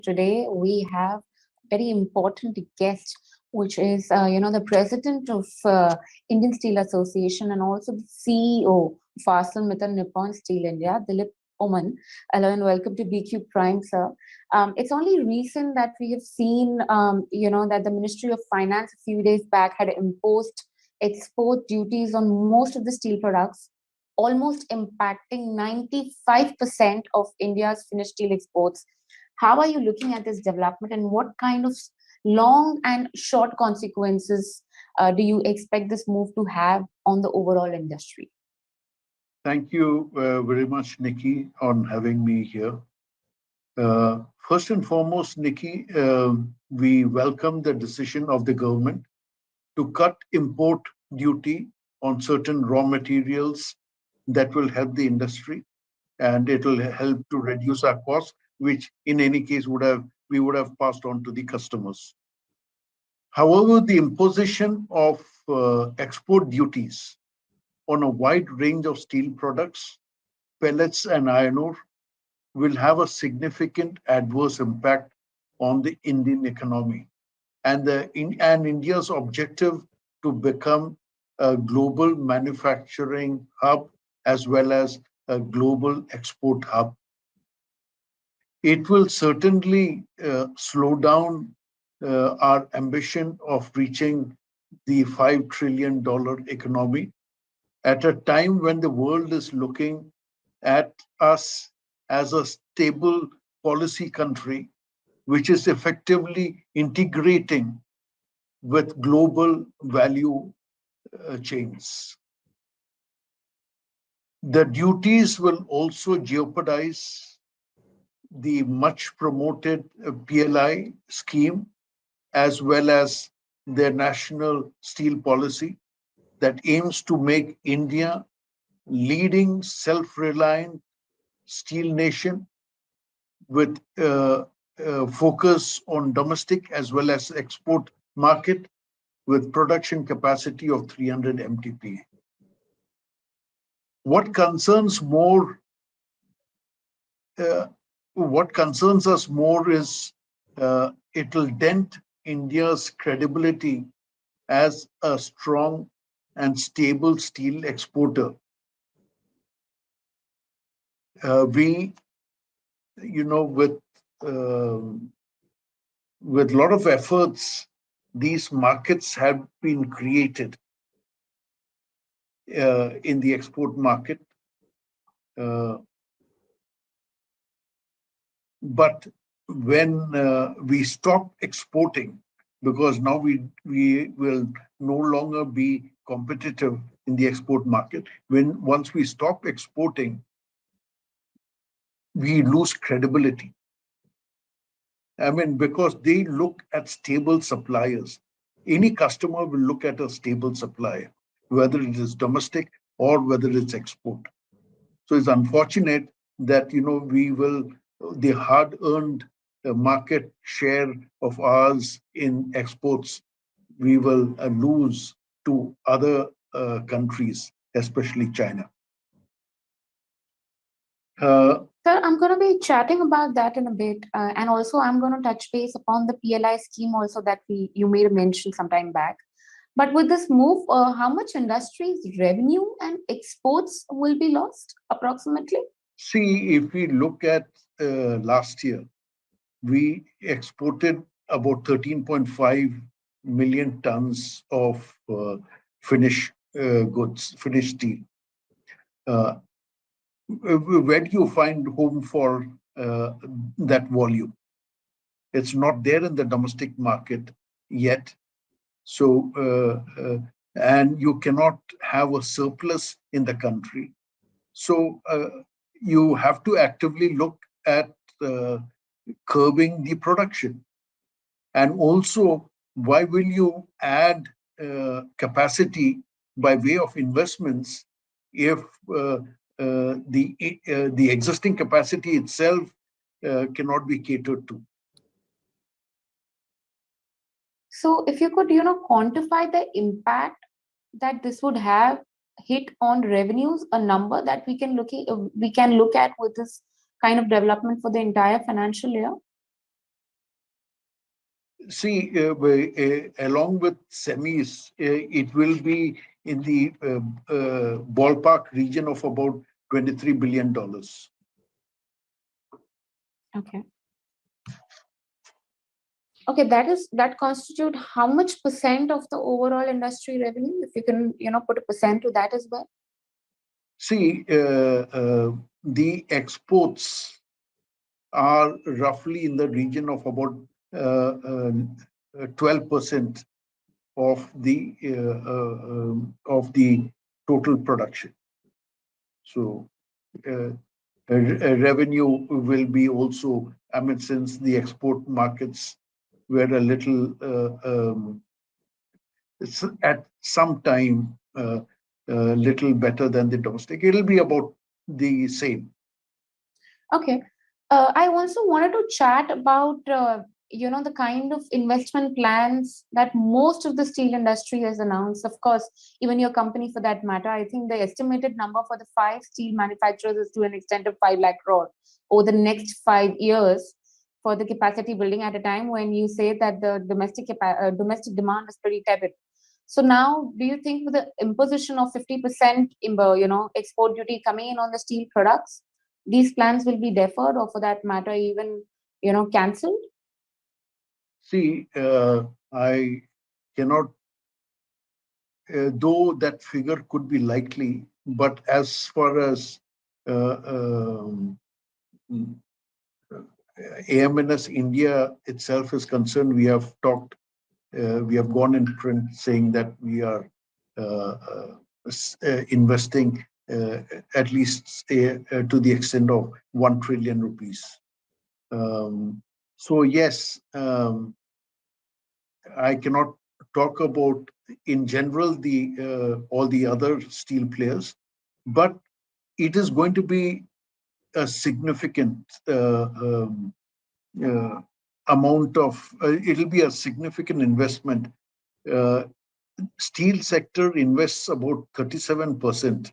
today we have a very important guest, which is the president of Indian Steel Association and also the CEO of ArcelorMittal Nippon Steel India, Dilip. Oommen. Hello and welcome to BQ Prime, sir. It's only recent that we have seen, that the Ministry of Finance a few days back had imposed export duties on most of the steel products, almost impacting 95% of India's finished steel exports. How are you looking at this development and what kind of long and short consequences do you expect this move to have on the overall industry? Thank you very much, Nikki, on having me here. First and foremost, Nikki, we welcome the decision of the government to cut import duty on certain raw materials that will help the industry, and it will help to reduce our costs, which in any case we would have passed on to the customers. However, the imposition of export duties on a wide range of steel products, pellets and iron ore will have a significant adverse impact on the Indian economy and India's objective to become a global manufacturing hub as well as a global export hub. It will certainly slow down our ambition of reaching the $5 trillion economy at a time when the world is looking at us as a stable policy country, which is effectively integrating with global value chains. The duties will also jeopardize the much promoted PLI scheme, as well as their national steel policy that aims to make India leading self-reliant steel nation with focus on domestic as well as export market with production capacity of 300 MTPA. What concerns us more is it will dent India's credibility as a strong and stable steel exporter. With a lot of efforts, these markets have been created in the export market. But when we stop exporting, because now we will no longer be competitive in the export market, once we stop exporting, we lose credibility. I mean, because they look at stable suppliers. Any customer will look at a stable supplier, whether it is domestic or whether it's export. So it's unfortunate that, the hard-earned market share of ours in exports, we will lose to other countries, especially China. Sir, I'm going to be chatting about that in a bit. And also, I'm going to touch base upon the PLI scheme also that you made a mention some time back. But with this move, how much industry's revenue and exports will be lost approximately? See, if we look at last year, we exported about 13.5 million tons of finished goods, finished steel. Where do you find home for that volume? It's not there in the domestic market yet. So, and you cannot have a surplus in the country. So you have to actively look at curbing the production. And also, why will you add capacity by way of investments if the existing capacity itself cannot be catered to? So if you could, quantify the impact that this would have hit on revenues, a number that we can look at with this kind of development for the entire financial year? See, along with semis, it will be in the ballpark region of about $23 billion. Okay. Okay, that constitute how much percent of the overall industry revenue? If you can, put a percent to that as well. See, the exports are roughly in the region of about 12% of the total production. So revenue will be also, I mean, since the export markets were a little at some time little better than the domestic, it'll be about the same. Okay. I also wanted to chat about, the kind of investment plans that most of the steel industry has announced. Of course, even your company for that matter. I think the estimated number for the five steel manufacturers is to an extent of 5 lakh crore over the next 5 years for the capacity building at a time when you say that the domestic demand is pretty tepid. So now, do you think with the imposition of 50%, export duty coming in on the steel products, these plans will be deferred or for that matter even cancelled? See, I cannot, though that figure could be likely, but as far as uh, um, AMNS India itself is concerned, we have gone in print saying that we are uh, investing at least to the extent of 1 trillion rupees. So yes, I cannot talk about in general the all the other steel players, but it is going to be a significant uh, amount of. It'll be a significant investment. Uh, Steel sector invests about 37%.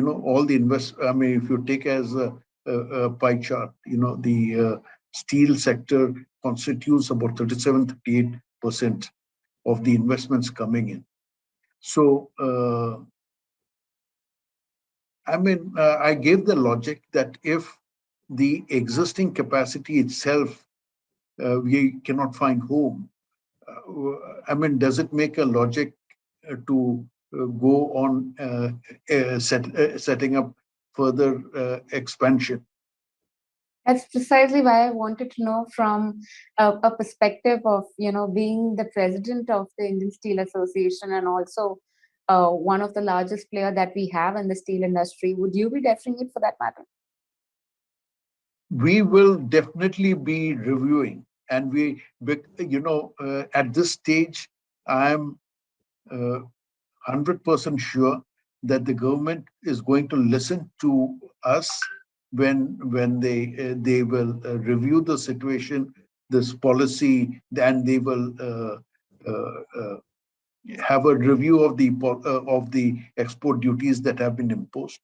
All the invest. I mean, if you take as a pie chart, the steel sector constitutes about 37-38% of the investments coming in. So, I mean, I gave the logic that if the existing capacity itself we cannot find home, I mean, does it make a logic to go on setting up further expansion? That's precisely why I wanted to know from a perspective of being the president of the Indian Steel Association and also one of the largest player that we have in the steel industry. Would you be deferring it for that matter? We will definitely be reviewing, and at this stage, I'm 100% sure that the government is going to listen to us when they will review the situation, this policy, and they will have a review of the export duties that have been imposed.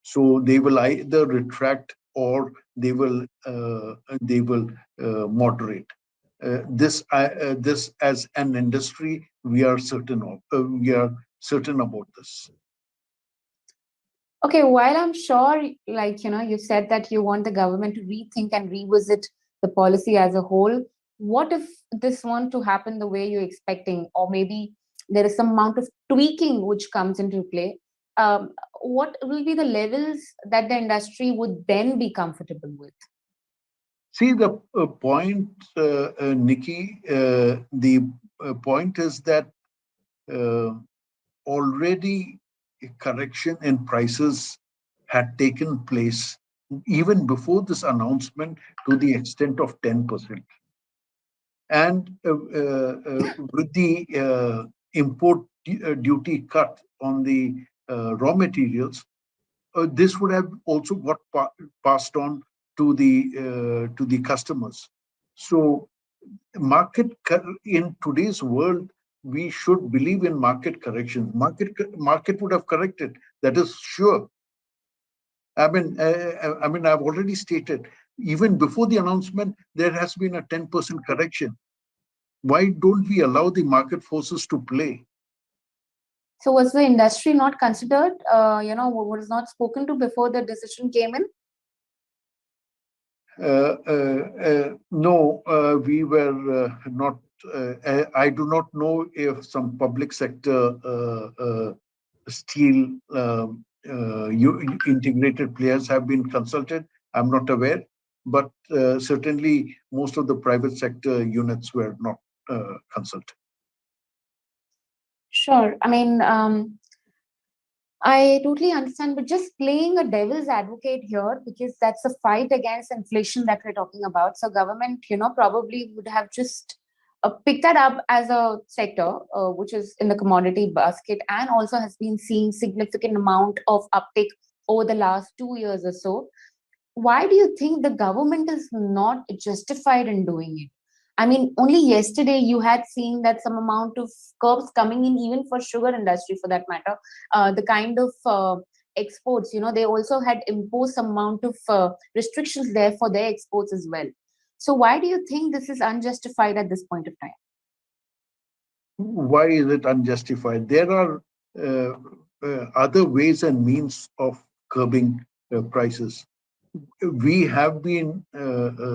So they will either retract or they will moderate. This as an industry, we are certain of. We are certain about this. Okay, while I'm sure, like, you said that you want the government to rethink and revisit the policy as a whole, what if this want to happen the way you're expecting, or maybe there is some amount of tweaking which comes into play? What will be the levels that the industry would then be comfortable with? See, the point, Nikki, the point is that uh, already a correction in prices had taken place even before this announcement to the extent of 10%. And with the import duty cut on the raw materials, this would have also got passed on to the customers. So in today's world, we should believe in market correction. Market would have corrected. That is sure. I mean, I've already stated even before the announcement there has been a 10% correction. Why don't we allow the market forces to play? So was the industry not considered, was not spoken to before the decision came in? No, we were not. I do not know if some public sector steel integrated players have been consulted. I'm not aware, but certainly most of the private sector units were not consulted. Sure. I mean, I totally understand, but just playing a devil's advocate here, because that's a fight against inflation that we're talking about. So government, probably would have just picked that up as a sector, which is in the commodity basket, and also has been seeing significant amount of uptake over the last 2 years or so. Why do you think the government is not justified in doing it? I mean, only yesterday you had seen that some amount of curbs coming in, even for sugar industry for that matter. The kind of exports, they also had imposed some amount of restrictions there for their exports as well. So why do you think this is unjustified at this point of time? Why is it unjustified? There are other ways and means of curbing prices. We have been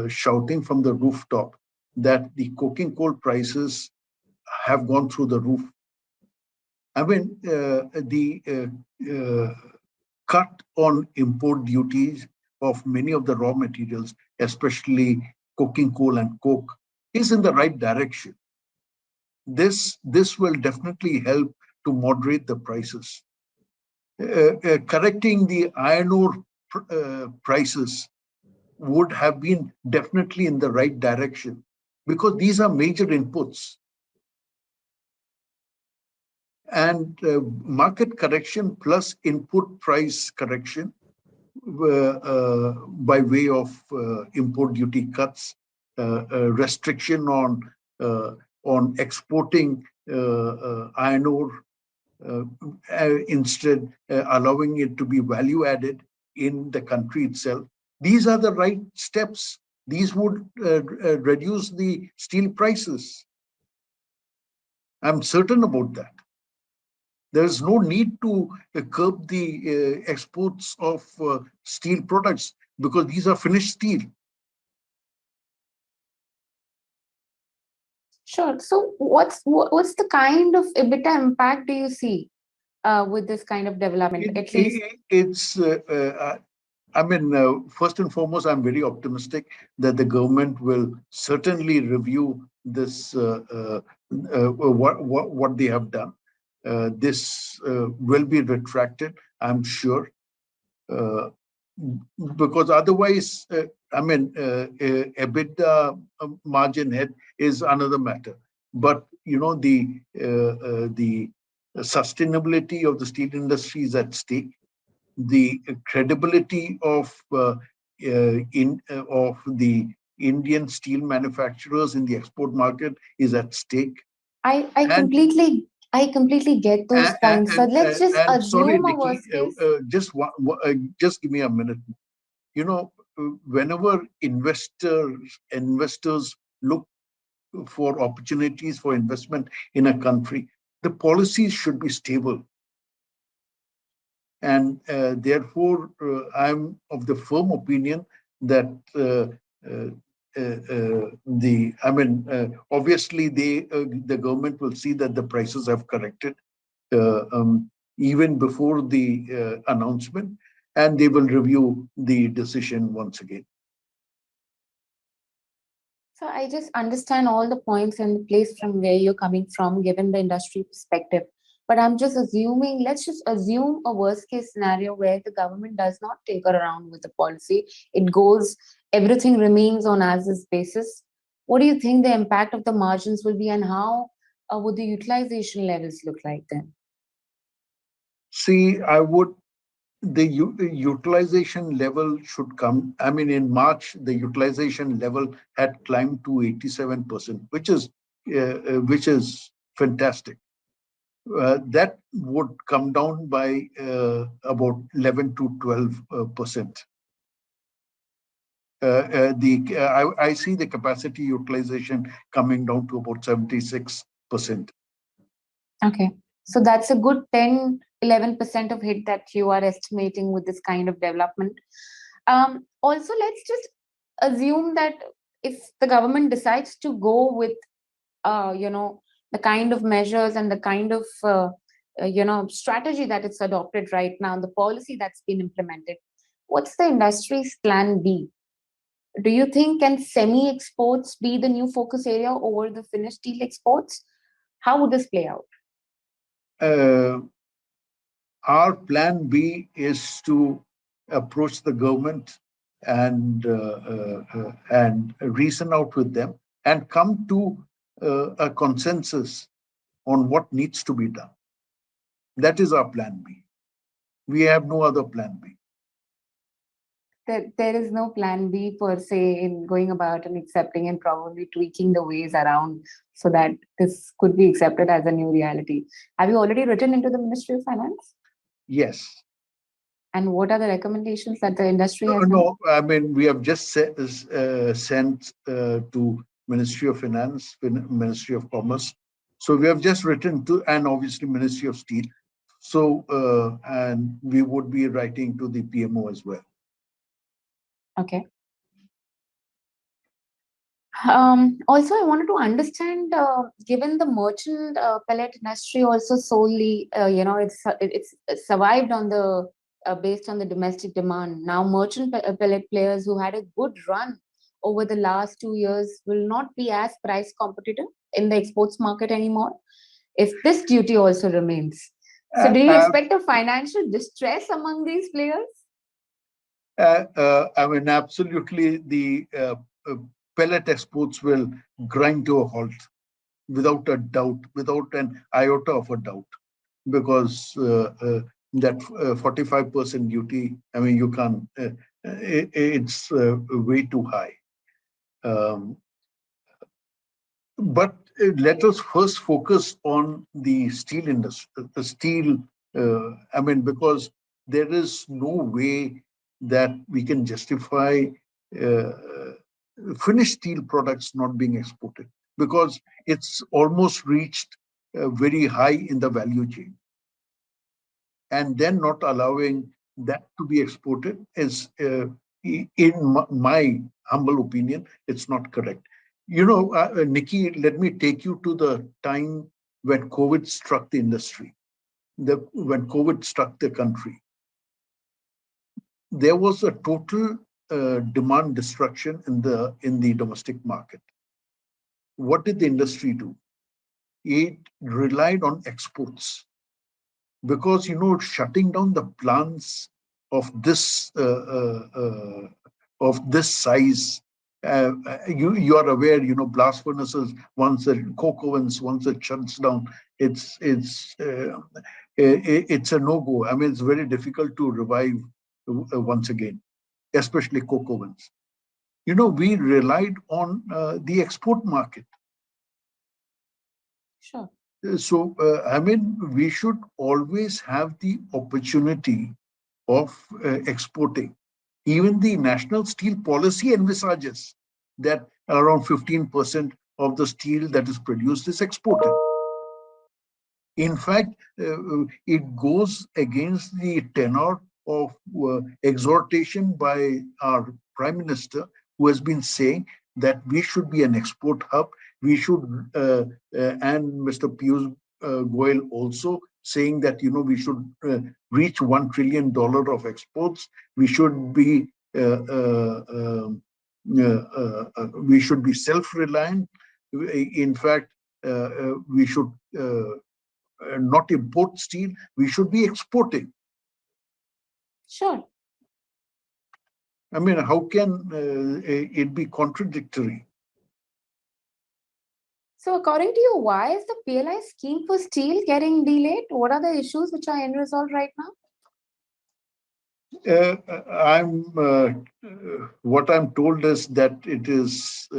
shouting from the rooftop that the coking coal prices have gone through the roof. I mean, the cut on import duties of many of the raw materials, especially coking coal and coke, is in the right direction. This will definitely help to moderate the prices. Correcting the iron ore prices would have been definitely in the right direction, because these are major inputs. And market correction plus input price correction by way of import duty cuts, restriction on exporting iron ore, instead allowing it to be value added in the country itself. These are the right steps. These would reduce the steel prices. I'm certain about that. There's no need to curb the exports of steel products, because these are finished steel. Sure. So what's the kind of EBITDA impact do you see with this kind of development? At least It's I mean, first and foremost, I'm very optimistic that the government will certainly review this, what they have done. This will be retracted, I'm sure, because otherwise, EBITDA margin head is another matter. But the sustainability of the steel industry is at stake. The credibility of the Indian steel manufacturers in the export market is at stake. I And completely get those points. So let's just sorry, assume a Nikki, worst case. just give me a minute. Whenever investors look for opportunities for investment in a country, the policies should be stable. And therefore, I'm of the firm opinion that obviously the government will see that the prices have corrected even before the announcement, and they will review the decision once again. So I just understand all the points and the place from where you're coming from, given the industry perspective. But I'm just assuming, let's just assume a worst case scenario where the government does not tinker around with the policy. It goes, everything remains on as is basis. What do you think the impact of the margins will be, and how would the utilization levels look like then? See, the utilization level should come. I mean, in March, the utilization level had climbed to 87%, which is fantastic. That would come down by about 11 to 12%. I see the capacity utilization coming down to about 76%. Okay. So that's a good 10-11% of hit that you are estimating with this kind of development. Also, let's just assume that if the government decides to go with, the kind of measures and the kind of, strategy that it's adopted right now, the policy that's been implemented, what's the industry's plan B? Do you think can semi exports be the new focus area over the finished steel exports? How would this play out? Uh, our plan B is to approach the government and reason out with them and come to a consensus on what needs to be done. That is our plan B. We have no other plan B. There is no plan B per se in going about and accepting and probably tweaking the ways around so that this could be accepted as a new reality. Have you already written into the Ministry of Finance? Yes. And what are the recommendations that the industry has made? No, I mean, we have just sent to Ministry of Finance, Ministry of Commerce. So we have just written to, and obviously Ministry of Steel. So, and we would be writing to the PMO as well. Okay. Also, I wanted to understand, given the merchant pellet industry also solely, it's survived on the based on the domestic demand. Now, merchant pellet players who had a good run over the last 2 years will not be as price competitive in the exports market anymore if this duty also remains. So, do you expect a financial distress among these players? I mean, absolutely, the pellet exports will grind to a halt without a doubt, without an iota of a doubt, because that 45% duty, I mean, you can't, it's way too high. But let us first focus on the steel industry, the steel, I mean, because there is no way that we can justify uh, finished steel products not being exported, because it's almost reached very high in the value chain. And then not allowing that to be exported is, in my humble opinion, it's not correct. You know, Nikki, let me take you to the time when COVID struck the industry, when COVID struck the country. There was a total demand destruction in the domestic market. What did the industry do? It relied on exports, because shutting down the plants of this size. You are aware, blast furnaces, once the coke ovens, once it shuts down, it's a no-go. I mean, it's very difficult to revive once again, especially coke ovens. We relied on the export market. Sure. So, I mean, we should always have the opportunity of exporting. Even the national steel policy envisages that around 15% of the steel that is produced is exported. In fact, it goes against the tenor of exhortation by our Prime Minister, who has been saying that we should be an export hub. We should, and Mr. Piyush Goyal also saying that we should reach $1 trillion of exports. We should be self-reliant. In fact, we should not import steel. We should be exporting. Sure. I mean, how can it be contradictory? So, according to you, why is the PLI scheme for steel getting delayed? What are the issues which are unresolved right now? What I'm told is that it is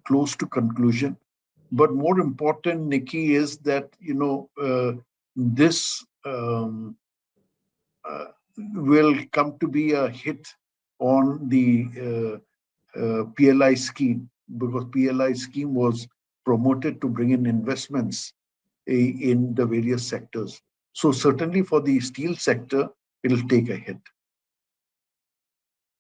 close to conclusion. But more important, Nikki, is that this will come to be a hit on the PLI scheme, because PLI scheme was promoted to bring in investments in the various sectors. So certainly for the steel sector, it'll take a hit.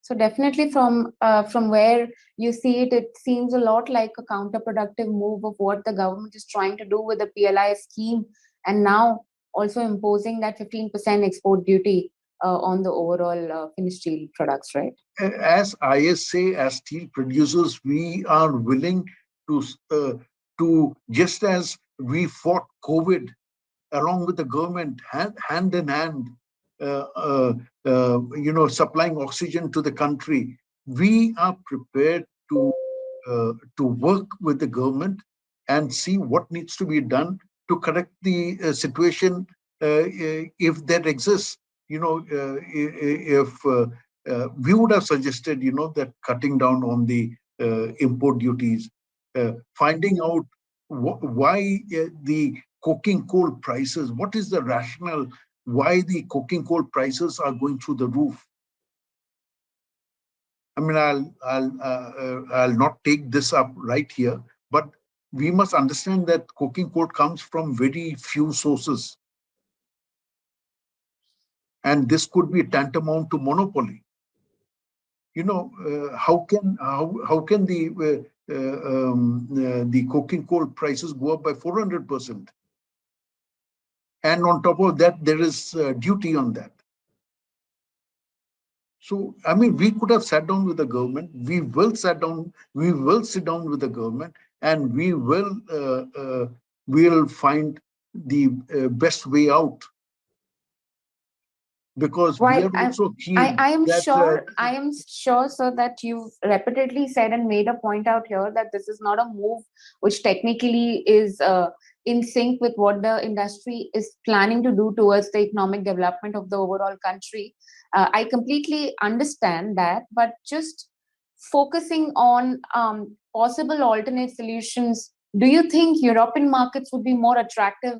So definitely from where you see it, it seems a lot like a counterproductive move of what the government is trying to do with the PLI scheme, and now also imposing that 15% export duty on the overall finished steel products, right? As ISA, as steel producers, we are willing to just as we fought COVID along with the government, hand in hand, supplying oxygen to the country. We are prepared to work with the government and see what needs to be done to correct the situation if that exists. If we would have suggested, that cutting down on the import duties, finding out why the coking coal prices, what is the rationale why the coking coal prices are going through the roof. I mean, I'll not take this up right here, but we must understand that coking coal comes from very few sources, and this could be tantamount to monopoly. How can the coking coal prices go up by 400%? And on top of that, there is duty on that. So, I mean, we could have sat down with the government. We will sit down with the government, and we'll find the best way out. Because we are also keen. I am sure, sir, that you've repeatedly said and made a point out here that this is not a move which technically is in sync with what the industry is planning to do towards the economic development of the overall country. I completely understand that, but just focusing on possible alternate solutions, do you think European markets would be more attractive,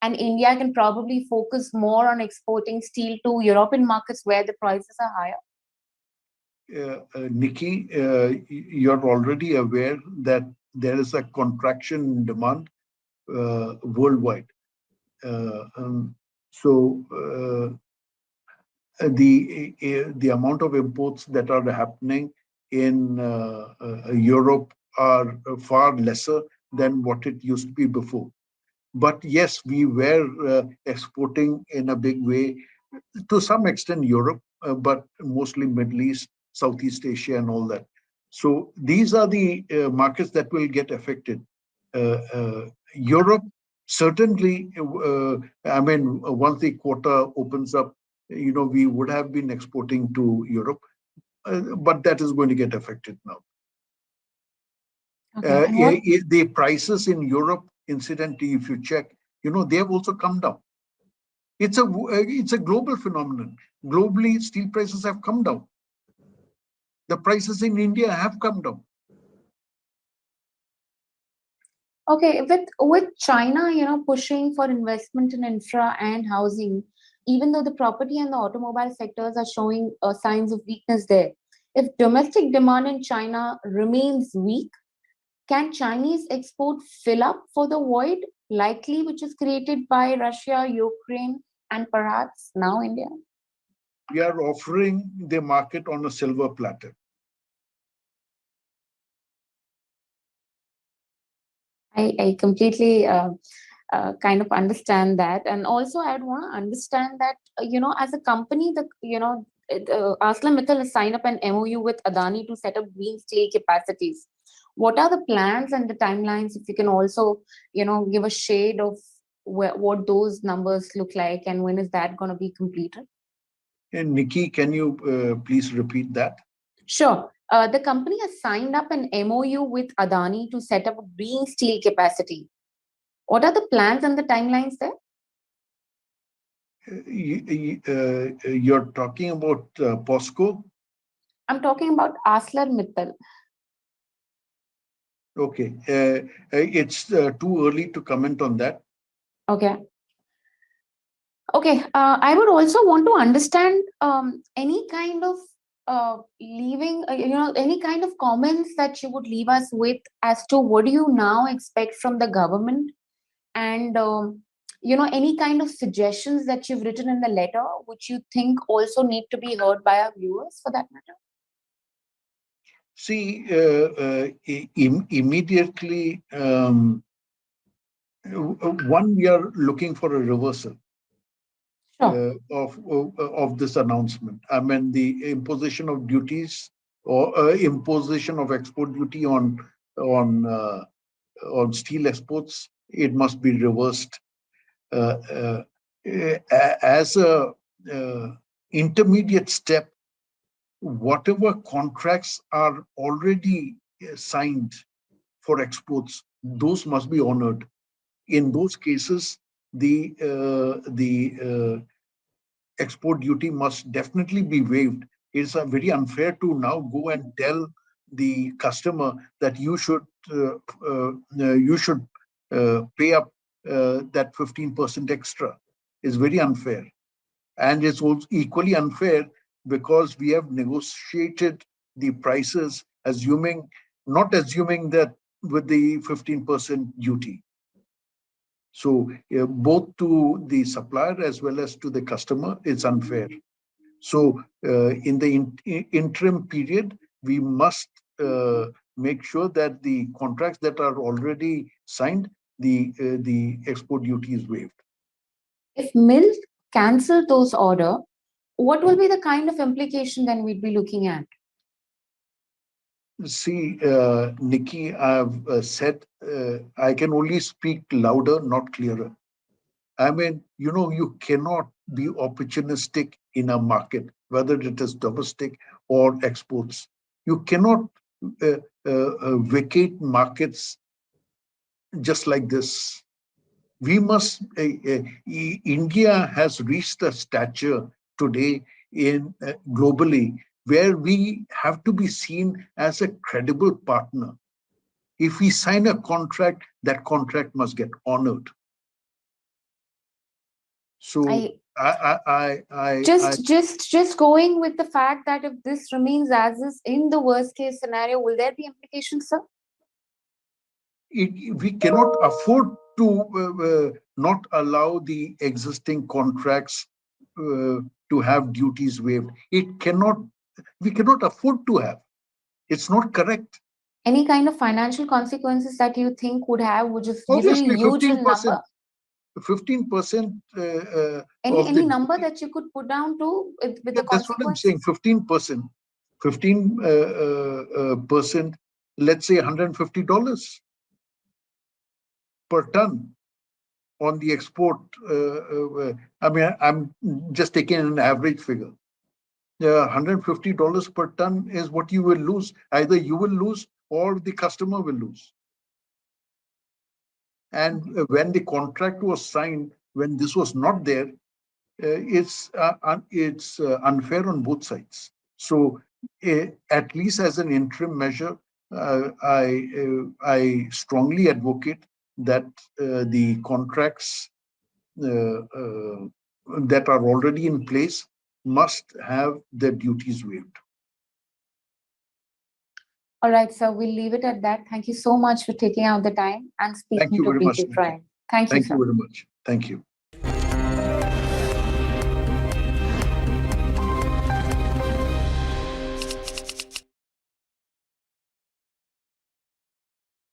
and India can probably focus more on exporting steel to European markets where the prices are higher? Nikki, you're already aware that there is a contraction in demand worldwide. The amount of imports that are happening in Europe are far lesser than what it used to be before. But yes, we were exporting in a big way, to some extent Europe, but mostly Middle East, Southeast Asia, and all that. So these are the markets that will get affected. Europe, certainly, I mean, once the quota opens up, we would have been exporting to Europe, but that is going to get affected now. Okay. The prices in Europe, incidentally, if you check, they have also come down. It's a global phenomenon. Globally, steel prices have come down. The prices in India have come down. Okay, with China, pushing for investment in infra and housing, even though the property and the automobile sectors are showing signs of weakness there, if domestic demand in China remains weak, can Chinese export fill up for the void likely which is created by Russia, Ukraine, and perhaps now India? We are offering the market on a silver platter. I completely kind of understand that. And also I'd want to understand that, as a company, ArcelorMittal has signed up an MOU with Adani to set up green steel capacities. What are the plans and the timelines? If you can also, give a shade of what those numbers look like and when is that going to be completed? And Nikki, can you please repeat that? Sure. The company has signed up an MOU with Adani to set up a green steel capacity. What are the plans and the timelines there? You're talking about POSCO? I'm talking about ArcelorMittal. Okay. It's too early to comment on that. Okay. Okay. I would also want to understand any kind of leaving, any kind of comments that you would leave us with as to what do you now expect from the government, and any kind of suggestions that you've written in the letter which you think also need to be heard by our viewers for that matter? See, immediately, one, we are looking for a reversal of this announcement. I mean, the imposition of duties or imposition of export duty on steel exports, it must be reversed. As a intermediate step, whatever contracts are already signed for exports, those must be honored. In those cases, the export duty must definitely be waived. It's very unfair to now go and tell the customer that you should pay up that 15% extra. It's very unfair, and it's also equally unfair because we have negotiated the prices not assuming that with the 15% duty. So both to the supplier as well as to the customer, it's unfair. So in the interim period, we must make sure that the contracts that are already signed, the export duty is waived. If mills cancel those orders, what will be the kind of implication then we'd be looking at? See, Nikki, I've said I can only speak louder, not clearer. I mean, you cannot be opportunistic in a market, whether it is domestic or exports. You cannot vacate markets just like this. We must, India has reached a stature today in globally where we have to be seen as a credible partner. If we sign a contract, that contract must get honored. So just going with the fact that if this remains as is in the worst case scenario, will there be implications, sir? We cannot afford to not allow the existing contracts to have duties waived. We cannot afford to have. It's not correct. Any kind of financial consequences that you think would just Obviously, given huge 15%. number? 15%. Any number that you could put down to with the that's what I'm saying. 15%. 15%. Let's say $150 per ton on the export. I mean, I'm just taking an average figure. $150 per ton is what you will lose. Either you will lose or the customer will lose. And when the contract was signed, when this was not there, it's unfair on both sides. So at least as an interim measure, I strongly advocate that the contracts that are already in place must have their duties waived. All right, sir, we'll leave it at that. Thank you so much for taking out the time and speaking to people. Thank you very much. Thank you, sir. Very much. Thank you.